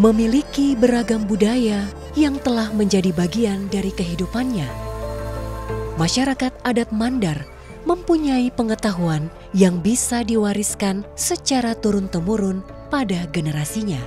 Memiliki beragam budaya yang telah menjadi bagian dari kehidupannya, masyarakat adat Mandar mempunyai pengetahuan yang bisa diwariskan secara turun-temurun pada generasinya.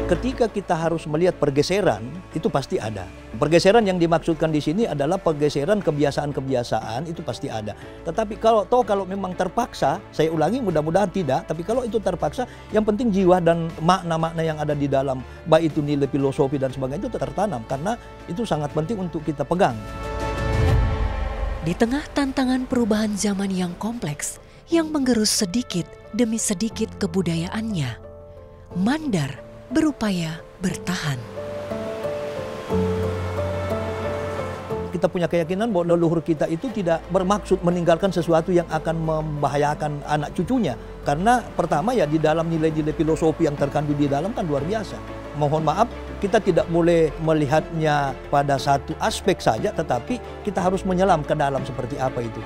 Ketika kita harus melihat pergeseran, itu pasti ada. Pergeseran yang dimaksudkan di sini adalah pergeseran kebiasaan-kebiasaan, itu pasti ada. Tetapi kalau memang terpaksa, saya ulangi mudah-mudahan tidak, tapi kalau itu terpaksa, yang penting jiwa dan makna-makna yang ada di dalam, baik itu nilai filosofi dan sebagainya, itu tertanam. Karena itu sangat penting untuk kita pegang. Di tengah tantangan perubahan zaman yang kompleks, yang menggerus sedikit demi sedikit kebudayaannya, Mandar berupaya bertahan. Kita punya keyakinan bahwa leluhur kita itu tidak bermaksud meninggalkan sesuatu yang akan membahayakan anak cucunya. Karena pertama ya di dalam nilai-nilai filosofi yang terkandung di dalam kan luar biasa. Mohon maaf, kita tidak boleh melihatnya pada satu aspek saja, tetapi kita harus menyelam ke dalam seperti apa itu.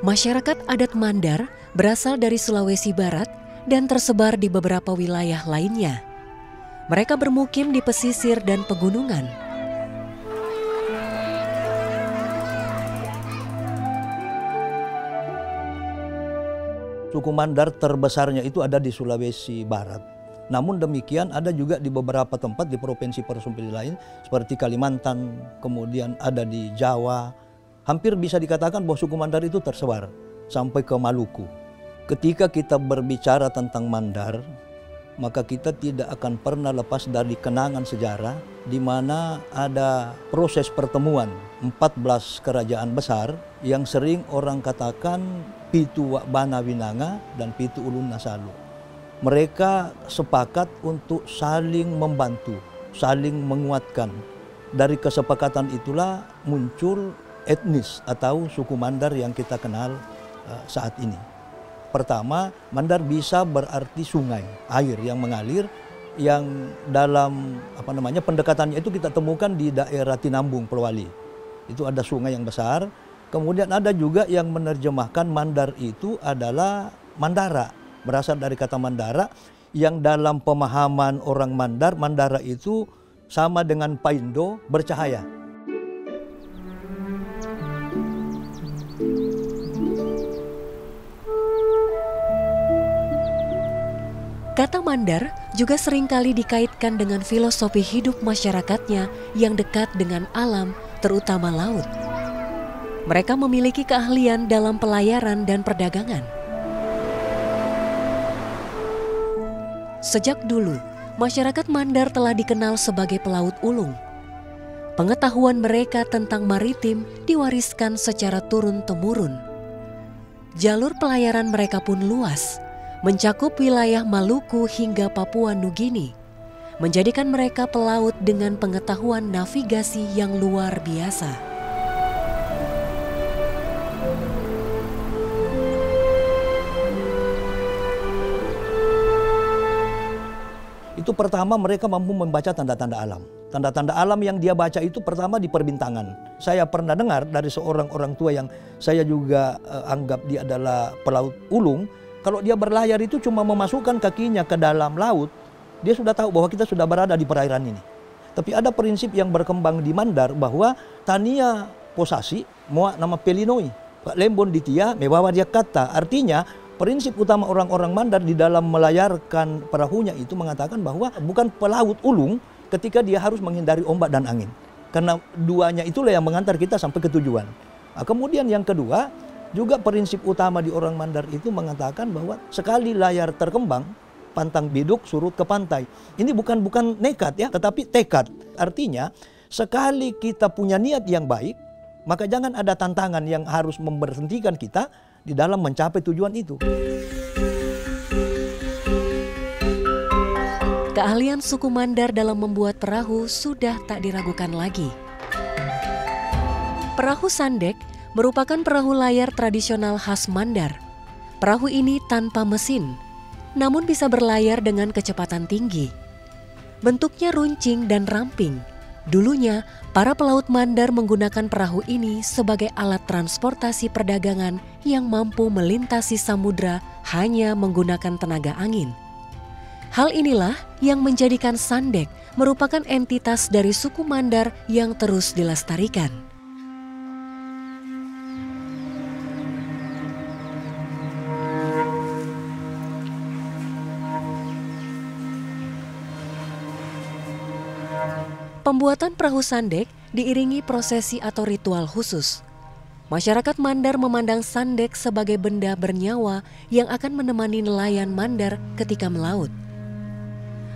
Masyarakat adat Mandar berasal dari Sulawesi Barat dan tersebar di beberapa wilayah lainnya. Mereka bermukim di pesisir dan pegunungan. Suku Mandar terbesarnya itu ada di Sulawesi Barat. Namun demikian ada juga di beberapa tempat di provinsi-provinsi lain seperti Kalimantan, kemudian ada di Jawa. Hampir bisa dikatakan bahwa suku Mandar itu tersebar sampai ke Maluku. Ketika kita berbicara tentang Mandar, maka kita tidak akan pernah lepas dari kenangan sejarah di mana ada proses pertemuan 14 kerajaan besar yang sering orang katakan Pitu Bana Winanga dan Pitu Ulun Nasalu. Mereka sepakat untuk saling membantu, saling menguatkan. Dari kesepakatan itulah muncul etnis atau suku Mandar yang kita kenal saat ini. Pertama, Mandar bisa berarti sungai, air yang mengalir, yang dalam pendekatannya itu kita temukan di daerah Tinambung, Polowali. Itu ada sungai yang besar. Kemudian ada juga yang menerjemahkan Mandar itu adalah Mandara, berasal dari kata Mandara, yang dalam pemahaman orang Mandar, Mandara itu sama dengan Paindo, bercahaya. Kata Mandar juga seringkali dikaitkan dengan filosofi hidup masyarakatnya yang dekat dengan alam, terutama laut. Mereka memiliki keahlian dalam pelayaran dan perdagangan. Sejak dulu, masyarakat Mandar telah dikenal sebagai pelaut ulung. Pengetahuan mereka tentang maritim diwariskan secara turun-temurun. Jalur pelayaran mereka pun luas, mencakup wilayah Maluku hingga Papua Nugini, menjadikan mereka pelaut dengan pengetahuan navigasi yang luar biasa. Itu pertama mereka mampu membaca tanda-tanda alam. Tanda-tanda alam yang dia baca itu pertama di perbintangan. Saya pernah dengar dari seorang orang tua yang saya juga anggap dia adalah pelaut ulung. Kalau dia berlayar itu cuma memasukkan kakinya ke dalam laut, dia sudah tahu bahwa kita sudah berada di perairan ini. Tapi ada prinsip yang berkembang di Mandar bahwa tania posasi, moa nama pelinoi, lembon ditia, mebawa dia kata. Artinya prinsip utama orang-orang Mandar di dalam melayarkan perahunya itu mengatakan bahwa bukan pelaut ulung ketika dia harus menghindari ombak dan angin. Karena duanya itulah yang mengantar kita sampai ke tujuan. Nah, kemudian yang kedua, juga prinsip utama di orang Mandar itu mengatakan bahwa sekali layar terkembang, pantang biduk surut ke pantai. Ini bukan nekat ya, tetapi tekad. Artinya sekali kita punya niat yang baik, maka jangan ada tantangan yang harus memberhentikan kita di dalam mencapai tujuan itu. Keahlian suku Mandar dalam membuat perahu sudah tak diragukan lagi. Perahu sandek merupakan perahu layar tradisional khas Mandar. Perahu ini tanpa mesin, namun bisa berlayar dengan kecepatan tinggi. Bentuknya runcing dan ramping. Dulunya, para pelaut Mandar menggunakan perahu ini sebagai alat transportasi perdagangan yang mampu melintasi samudra hanya menggunakan tenaga angin. Hal inilah yang menjadikan sandek merupakan entitas dari suku Mandar yang terus dilestarikan. Pembuatan perahu sandek diiringi prosesi atau ritual khusus. Masyarakat Mandar memandang sandek sebagai benda bernyawa yang akan menemani nelayan Mandar ketika melaut.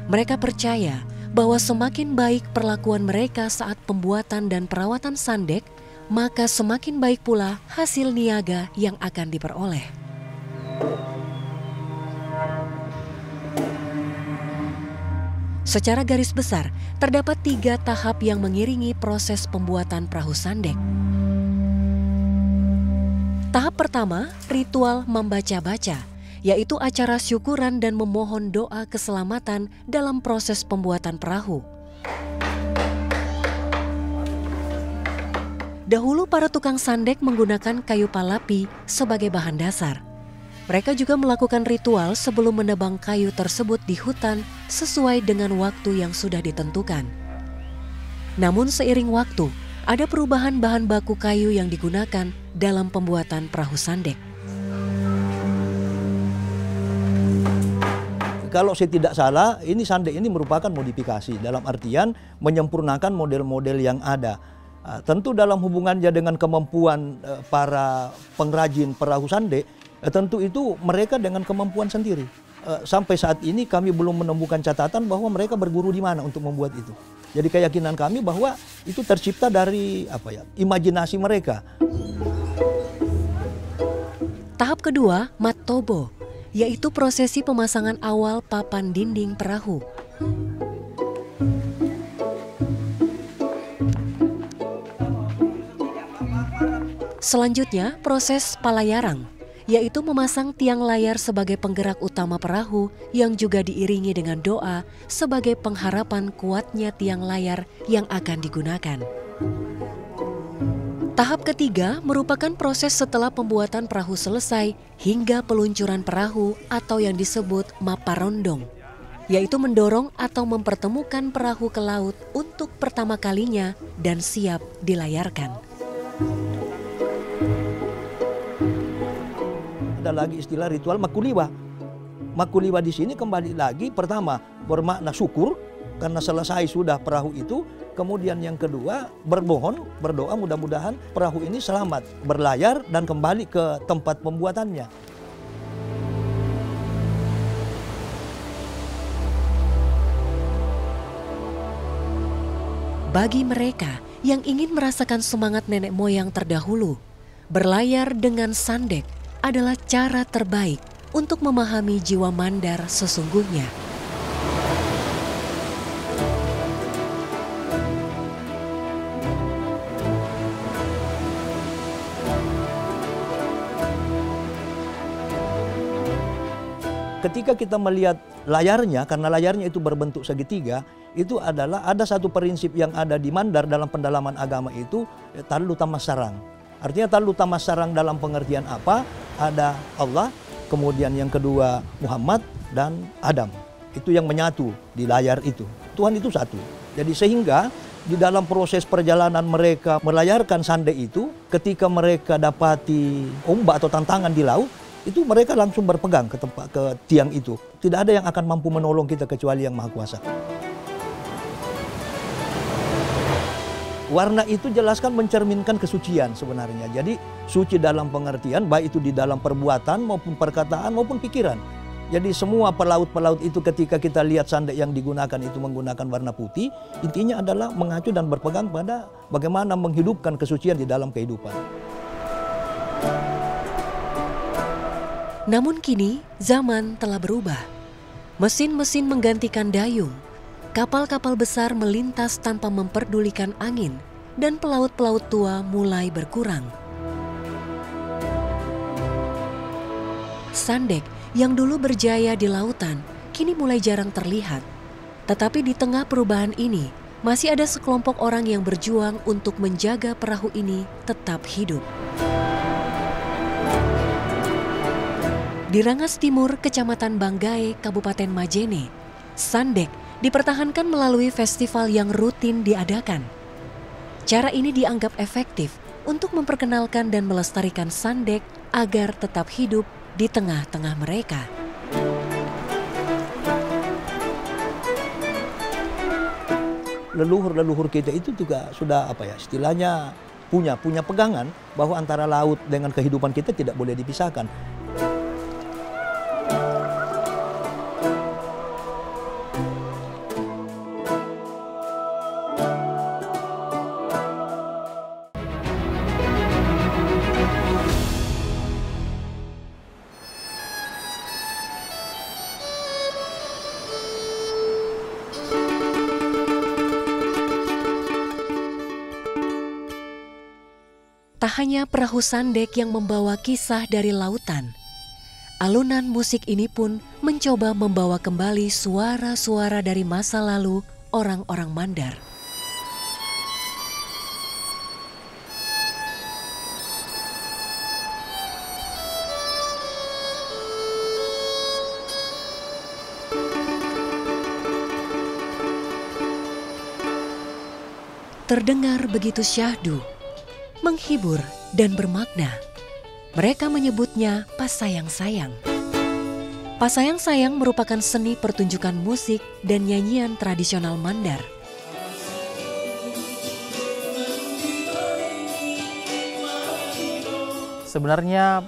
Mereka percaya bahwa semakin baik perlakuan mereka saat pembuatan dan perawatan sandek, maka semakin baik pula hasil niaga yang akan diperoleh. Secara garis besar, terdapat 3 tahap yang mengiringi proses pembuatan perahu sandek. Tahap pertama, ritual membaca-baca, yaitu acara syukuran dan memohon doa keselamatan dalam proses pembuatan perahu. Dahulu para tukang sandek menggunakan kayu palapi sebagai bahan dasar. Mereka juga melakukan ritual sebelum menebang kayu tersebut di hutan sesuai dengan waktu yang sudah ditentukan. Namun seiring waktu, ada perubahan bahan baku kayu yang digunakan dalam pembuatan perahu sandek. Kalau saya tidak salah, ini sandek ini merupakan modifikasi dalam artian menyempurnakan model-model yang ada. Tentu dalam hubungannya dengan kemampuan para pengrajin perahu sandek, tentu itu mereka dengan kemampuan sendiri. Sampai saat ini kami belum menemukan catatan bahwa mereka berguru di mana untuk membuat itu. Jadi keyakinan kami bahwa itu tercipta dari imajinasi mereka. Tahap kedua, matobo, yaitu prosesi pemasangan awal papan dinding perahu. Selanjutnya, proses palayarang, yaitu memasang tiang layar sebagai penggerak utama perahu yang juga diiringi dengan doa sebagai pengharapan kuatnya tiang layar yang akan digunakan. Tahap ketiga merupakan proses setelah pembuatan perahu selesai hingga peluncuran perahu atau yang disebut maparondong, yaitu mendorong atau mempertemukan perahu ke laut untuk pertama kalinya dan siap dilayarkan. Ada lagi istilah ritual makuliwa. Makuliwa di sini kembali lagi pertama bermakna syukur karena selesai sudah perahu itu. Kemudian yang kedua berdoa mudah-mudahan perahu ini selamat berlayar dan kembali ke tempat pembuatannya. Bagi mereka yang ingin merasakan semangat nenek moyang terdahulu, berlayar dengan sandek adalah cara terbaik untuk memahami jiwa Mandar sesungguhnya. Ketika kita melihat layarnya, karena layarnya itu berbentuk segitiga, itu adalah ada satu prinsip yang ada di Mandar dalam pendalaman agama itu, talu tamasarang. Artinya talu tamasarang dalam pengertian apa? Ada Allah, kemudian yang kedua Muhammad dan Adam. Itu yang menyatu di layar itu. Tuhan itu satu. Jadi sehingga di dalam proses perjalanan mereka melayarkan sandek itu, ketika mereka dapati ombak atau tantangan di laut, itu mereka langsung berpegang ke tiang itu. Tidak ada yang akan mampu menolong kita kecuali Yang Maha Kuasa. Warna itu jelaskan mencerminkan kesucian sebenarnya. Jadi suci dalam pengertian baik itu di dalam perbuatan maupun perkataan maupun pikiran. Jadi semua pelaut-pelaut itu ketika kita lihat sandek yang digunakan itu menggunakan warna putih, intinya adalah mengacu dan berpegang pada bagaimana menghidupkan kesucian di dalam kehidupan. Namun kini zaman telah berubah. Mesin-mesin menggantikan dayung. Kapal-kapal besar melintas tanpa memperdulikan angin dan pelaut-pelaut tua mulai berkurang. Sandek yang dulu berjaya di lautan, kini mulai jarang terlihat. Tetapi di tengah perubahan ini, masih ada sekelompok orang yang berjuang untuk menjaga perahu ini tetap hidup. Di Rangas Timur, Kecamatan Banggai, Kabupaten Majene, Sandek dipertahankan melalui festival yang rutin diadakan. Cara ini dianggap efektif untuk memperkenalkan dan melestarikan Sandek agar tetap hidup di tengah-tengah mereka. Leluhur-leluhur kita itu juga sudah istilahnya punya pegangan bahwa antara laut dengan kehidupan kita tidak boleh dipisahkan. Tak hanya perahu Sandek yang membawa kisah dari lautan, alunan musik ini pun mencoba membawa kembali suara-suara dari masa lalu orang-orang Mandar. Terdengar begitu syahdu, menghibur dan bermakna. Mereka menyebutnya Pasayang-sayang. Pasayang-sayang merupakan seni pertunjukan musik dan nyanyian tradisional Mandar. Sebenarnya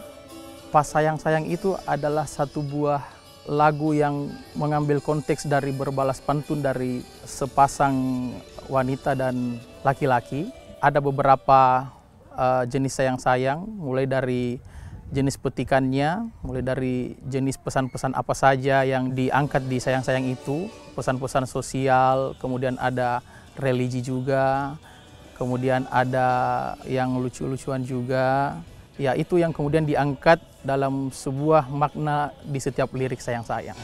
Pasayang-sayang itu adalah satu buah lagu yang mengambil konteks dari berbalas pantun dari sepasang wanita dan laki-laki. Ada beberapa jenis sayang-sayang, mulai dari jenis petikannya, mulai dari jenis pesan-pesan apa saja yang diangkat di sayang-sayang itu, pesan-pesan sosial, kemudian ada religi juga, kemudian ada yang lucu-lucuan juga. Ya, itu yang kemudian diangkat dalam sebuah makna di setiap lirik sayang-sayang.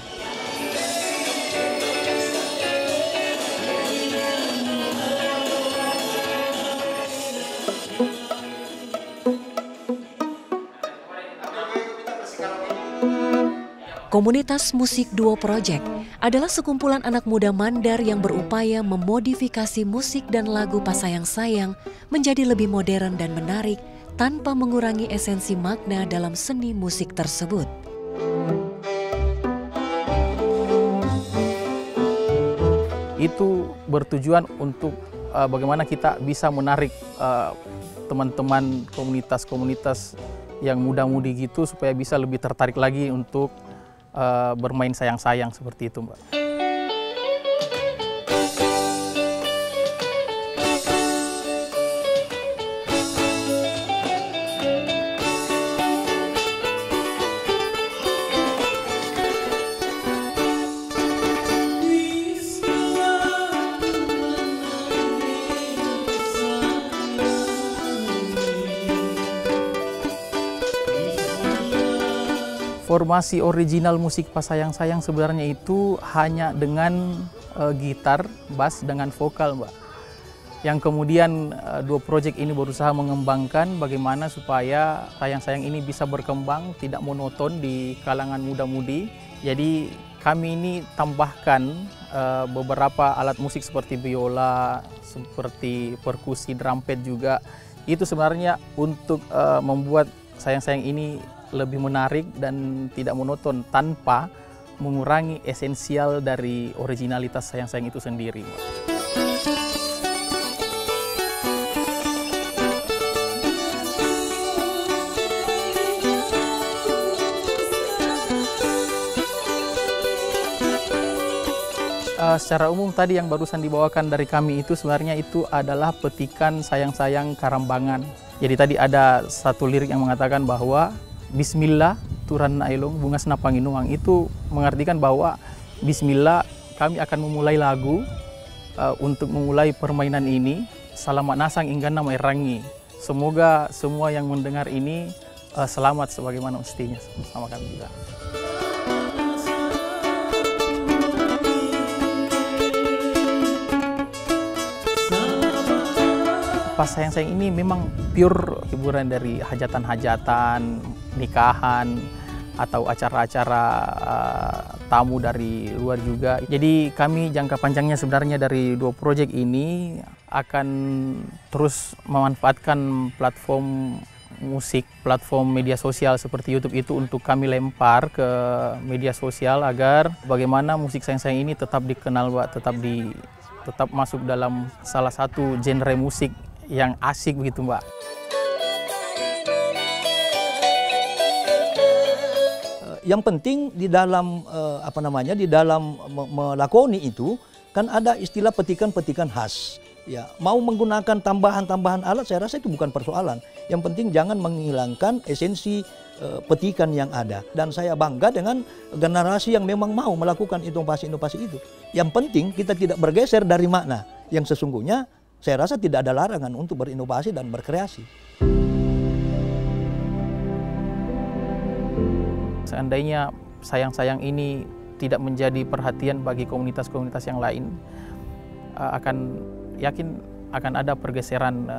Komunitas Musik Duo Project adalah sekumpulan anak muda Mandar yang berupaya memodifikasi musik dan lagu Pasayang-sayang menjadi lebih modern dan menarik tanpa mengurangi esensi makna dalam seni musik tersebut. Itu bertujuan untuk bagaimana kita bisa menarik teman-teman komunitas-komunitas yang muda-mudi gitu supaya bisa lebih tertarik lagi untuk bermain sayang-sayang seperti itu, Mbak. Formasi original musik Pasayang-sayang sebenarnya itu hanya dengan gitar, bass, dengan vokal, Mbak. Yang kemudian dua proyek ini berusaha mengembangkan bagaimana supaya sayang-sayang ini bisa berkembang, tidak monoton di kalangan muda-mudi. Jadi kami ini tambahkan beberapa alat musik seperti biola, seperti perkusi, drumpet juga. Itu sebenarnya untuk membuat sayang-sayang ini lebih menarik dan tidak monoton tanpa mengurangi esensial dari originalitas sayang-sayang itu sendiri. Secara umum tadi yang barusan dibawakan dari kami itu sebenarnya itu adalah petikan sayang-sayang Karambangan. Jadi tadi ada satu lirik yang mengatakan bahwa Bismillah turan nailong bunga senapanginuang, itu mengartikan bahwa Bismillah kami akan memulai lagu untuk memulai permainan ini. Salamat nasang inggana mairangi. Semoga semua yang mendengar ini selamat sebagaimana mestinya sama kami juga. Pas sayang-sayang ini memang pure hiburan dari hajatan-hajatan, nikahan, atau acara-acara tamu dari luar juga. Jadi kami jangka panjangnya sebenarnya dari 2 proyek ini akan terus memanfaatkan platform musik, platform media sosial seperti YouTube itu untuk kami lempar ke media sosial agar bagaimana musik sayang-sayang ini tetap dikenal, Mbak, tetap masuk dalam salah satu genre musik yang asik begitu, Mbak. Yang penting di dalam di dalam melakoni itu kan ada istilah petikan-petikan khas. Ya, mau menggunakan tambahan-tambahan alat saya rasa itu bukan persoalan. Yang penting jangan menghilangkan esensi petikan yang ada. Dan saya bangga dengan generasi yang memang mau melakukan inovasi-inovasi itu. Yang penting kita tidak bergeser dari makna yang sesungguhnya. Saya rasa tidak ada larangan untuk berinovasi dan berkreasi. Seandainya sayang-sayang ini tidak menjadi perhatian bagi komunitas-komunitas yang lain, akan ada pergeseran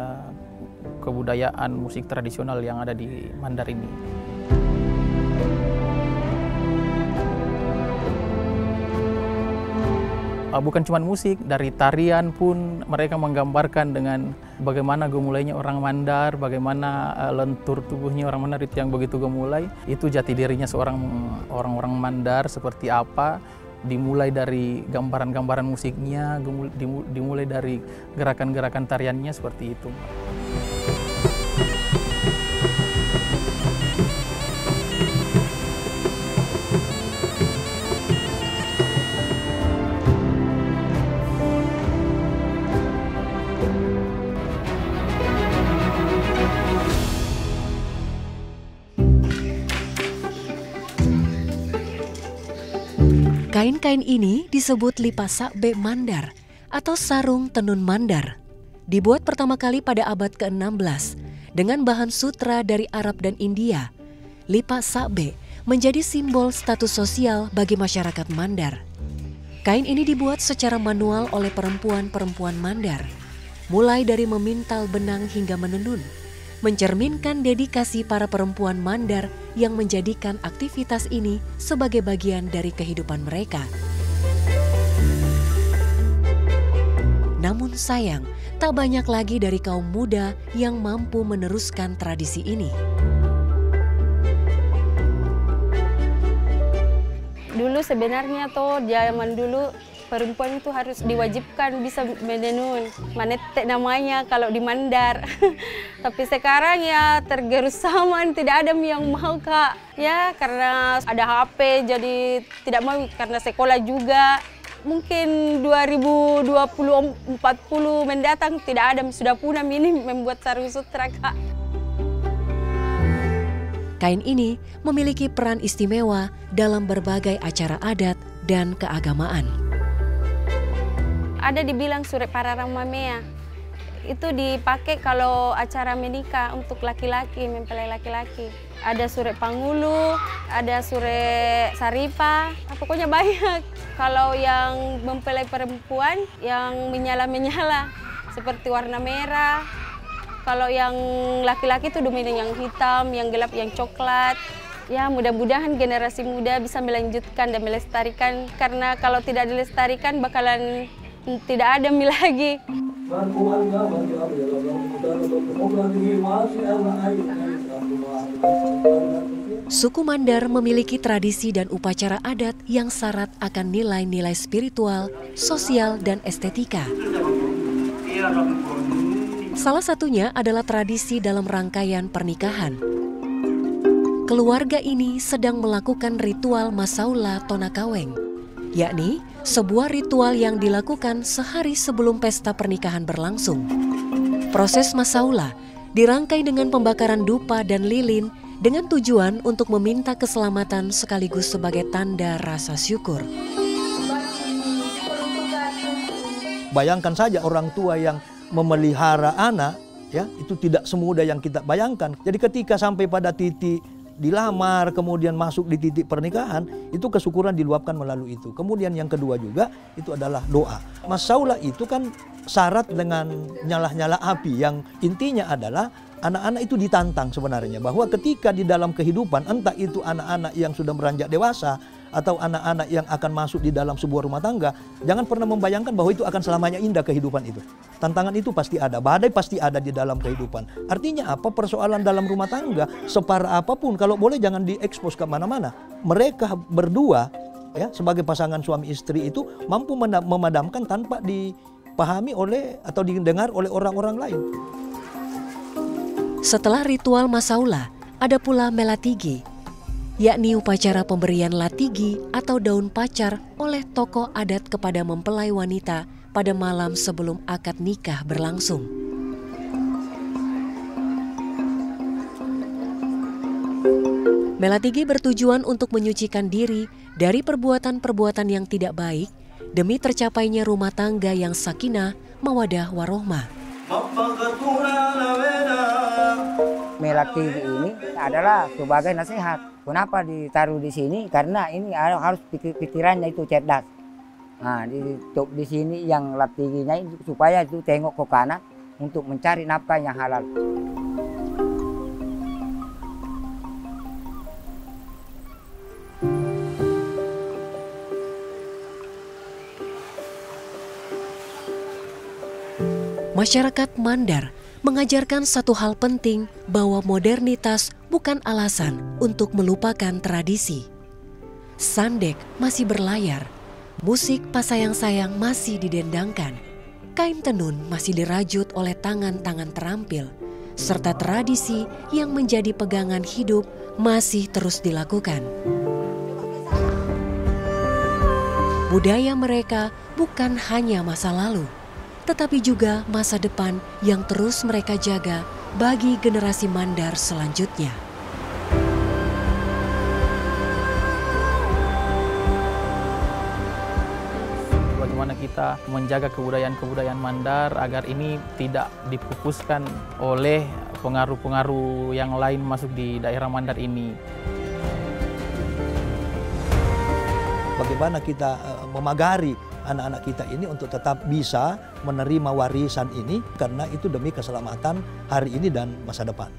kebudayaan musik tradisional yang ada di Mandar ini. Bukan cuma musik, dari tarian pun mereka menggambarkan dengan bagaimana gemulainya orang Mandar, bagaimana lentur tubuhnya orang Mandar itu yang begitu gemulai. Itu jati dirinya orang-orang Mandar seperti apa, dimulai dari gambaran-gambaran musiknya, dimulai dari gerakan-gerakan tariannya seperti itu. Kain-kain ini disebut lipa sakbe Mandar atau sarung tenun Mandar. Dibuat pertama kali pada abad ke-16 dengan bahan sutra dari Arab dan India. Lipa sakbe menjadi simbol status sosial bagi masyarakat Mandar. Kain ini dibuat secara manual oleh perempuan-perempuan Mandar, mulai dari memintal benang hingga menenun, mencerminkan dedikasi para perempuan Mandar yang menjadikan aktivitas ini sebagai bagian dari kehidupan mereka. Namun sayang, tak banyak lagi dari kaum muda yang mampu meneruskan tradisi ini. Dulu sebenarnya zaman dulu perempuan itu harus diwajibkan bisa menenun, manetek namanya kalau di Mandar. Tapi sekarang ya tergerus zaman, tidak ada yang mau, Kak. Ya karena ada HP jadi tidak mau, karena sekolah juga. Mungkin 2020-40 mendatang tidak ada, sudah punah ini membuat sarung sutra, Kak. Kain ini memiliki peran istimewa dalam berbagai acara adat dan keagamaan. Ada dibilang sure pararamamea, itu dipakai kalau acara menikah untuk laki-laki, mempelai laki-laki. Ada sure pangulu, ada sure saripa, pokoknya banyak. Kalau yang mempelai perempuan yang menyala-menyala seperti warna merah. Kalau yang laki-laki itu dominan yang hitam, yang gelap, yang coklat. Ya mudah-mudahan generasi muda bisa melanjutkan dan melestarikan, karena kalau tidak dilestarikan bakalan tidak ada mie lagi. Suku Mandar memiliki tradisi dan upacara adat yang syarat akan nilai-nilai spiritual, sosial, dan estetika. Salah satunya adalah tradisi dalam rangkaian pernikahan. Keluarga ini sedang melakukan ritual masaula tonakaweng, yakni sebuah ritual yang dilakukan sehari sebelum pesta pernikahan berlangsung. Proses masaula dirangkai dengan pembakaran dupa dan lilin dengan tujuan untuk meminta keselamatan sekaligus sebagai tanda rasa syukur. Bayangkan saja orang tua yang memelihara anak, ya, itu tidak semudah yang kita bayangkan. Jadi ketika sampai pada titik dilamar, kemudian masuk di titik pernikahan, itu kesyukuran diluapkan melalui itu. Kemudian yang kedua juga itu adalah doa. Masaula itu kan syarat dengan nyala-nyala api, yang intinya adalah anak-anak itu ditantang sebenarnya, bahwa ketika di dalam kehidupan, entah itu anak-anak yang sudah beranjak dewasa atau anak-anak yang akan masuk di dalam sebuah rumah tangga, jangan pernah membayangkan bahwa itu akan selamanya indah kehidupan itu. Tantangan itu pasti ada, badai pasti ada di dalam kehidupan. Artinya apa? Persoalan dalam rumah tangga, separah apapun, kalau boleh jangan diekspos ke mana-mana. Mereka berdua, ya, sebagai pasangan suami istri itu mampu memadamkan tanpa dipahami oleh atau didengar oleh orang-orang lain. Setelah ritual masaula, ada pula melatigi, yakni upacara pemberian latigi atau daun pacar oleh tokoh adat kepada mempelai wanita pada malam sebelum akad nikah berlangsung. Melatigi bertujuan untuk menyucikan diri dari perbuatan-perbuatan yang tidak baik demi tercapainya rumah tangga yang sakinah, mawadah, warohmah. Melatigi ini adalah sebagai nasihat. Kenapa ditaruh di sini? Karena ini harus pikirannya itu cerdas. Nah, di sini yang latiginya supaya itu tengok ke kanan untuk mencari nafkah yang halal. Masyarakat Mandar mengajarkan satu hal penting, bahwa modernitas bukan alasan untuk melupakan tradisi. Sandek masih berlayar, musik pasayang-sayang masih didendangkan, kain tenun masih dirajut oleh tangan-tangan terampil, serta tradisi yang menjadi pegangan hidup masih terus dilakukan. Budaya mereka bukan hanya masa lalu, tetapi juga masa depan yang terus mereka jaga bagi generasi Mandar selanjutnya. Bagaimana kita menjaga kebudayaan Mandar agar ini tidak dipupuskan oleh pengaruh-pengaruh yang lain masuk di daerah Mandar ini. Bagaimana kita memagari anak-anak kita ini untuk tetap bisa menerima warisan ini, karena itu demi keselamatan hari ini dan masa depan.